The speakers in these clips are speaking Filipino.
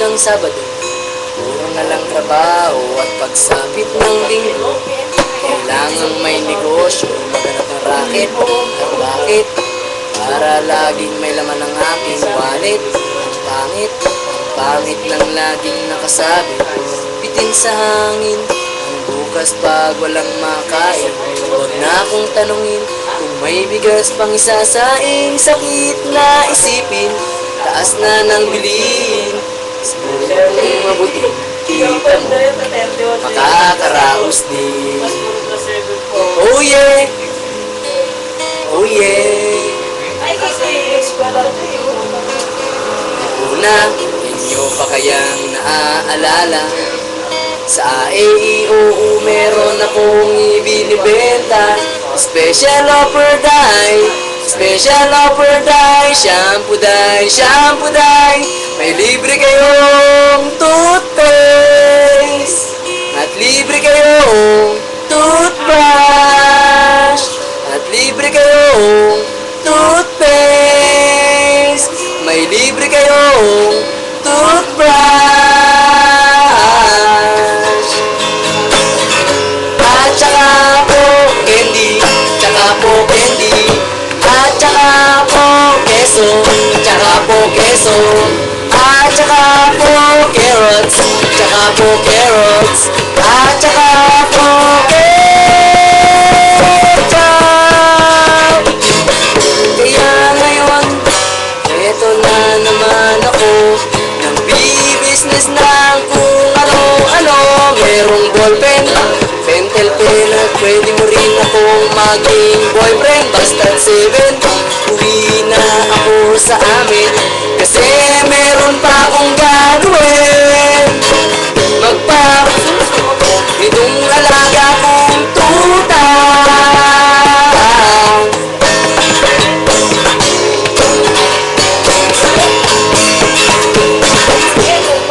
hanggang Sabado, puro na lang trabaho at pagsapit ng linggo. Kailangang may negosyo, maghanap ng racket. At bakit? Para laging may laman ang aking wallet. Ang pangit lang laging nakasabit, bitin sa hangin. Ang bukas pag walang makain, huwag na akong tanungin kung may bigas pang isasaing. Sakit na isipin, taas na ng bilhin. Siguro kung mabuti, kita mo, makakaraos din. Oh yeah, oh yeah. Una, inyo pa kayang naaalala? Sa AEOO meron akong ibinibenta. Special offer die, special offer die. Shampoo die, shampoo die. May libre kayong toothpaste at libre kayong toothbrush at libre kayong toothpaste. May libre kayong toothbrush at saka po candy, tsaka po candy, at saka po keso, tsaka po keso, at saka po carrots, tsaka po carrots, at saka po ketchup. Kaya ngayon, eto na naman ako, nagbi-business ng kung ano-ano. Merong ballpen, pentel pen, at pwede mo rin akong maging boyfriend. Basta't 7, uwi na ako sa amin, kasi meron pa akong gagawin. Itong alaga kong tuta.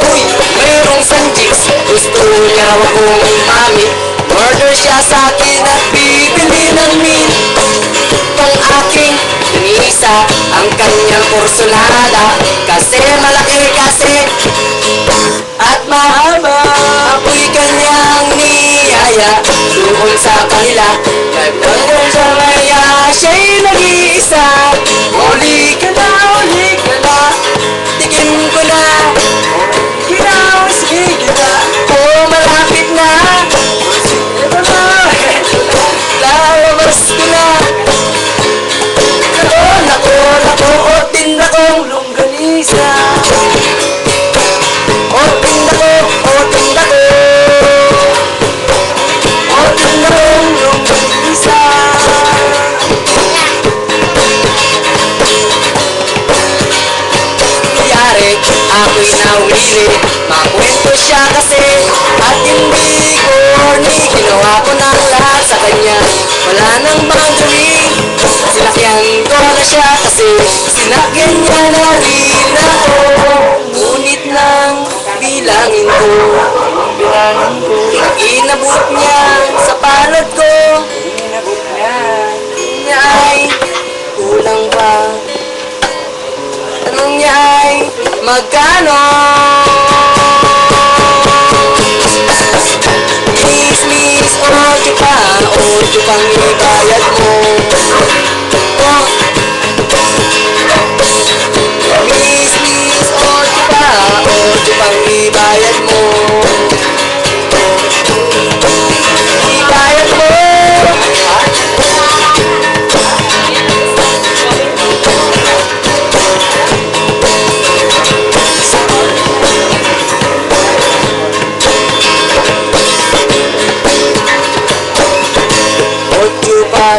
Uy, merong sanjiks, gusto niya akong umami. Murder siya sa akin at bibili ng meat. Ang aking Denisa, ang kanyang porcelada, kasi malaki kasi at mahaba. Ako'y kanyang niyaya doon sa kanila. Nagtanggol siya maya, siya'y nag-iisa. Huli ka na, tikim ko na. Ginaw, sige na, oh malapit na. Ito na, lalabas ko na. Nako, o tinda kong longganisa. O tinda ko, o tinda ko, o tinda kong longganisa. Kuyari, ako'y nawili, makwento siya kasi at hindi corny. Ginawa ko ng lahat sa kanya, wala nang boundary. Sinakyan ko na siya kasi sinakyan niya na rin ako. Ngunit lang bilangin ko, inabot niya sa palad ko. Niya ay kulang pa. Tanong niya ay magkano? Miss, ocho pang ibayad mo. Miss, ocho pang ibayad mo. Ibayad mo. Ocho pa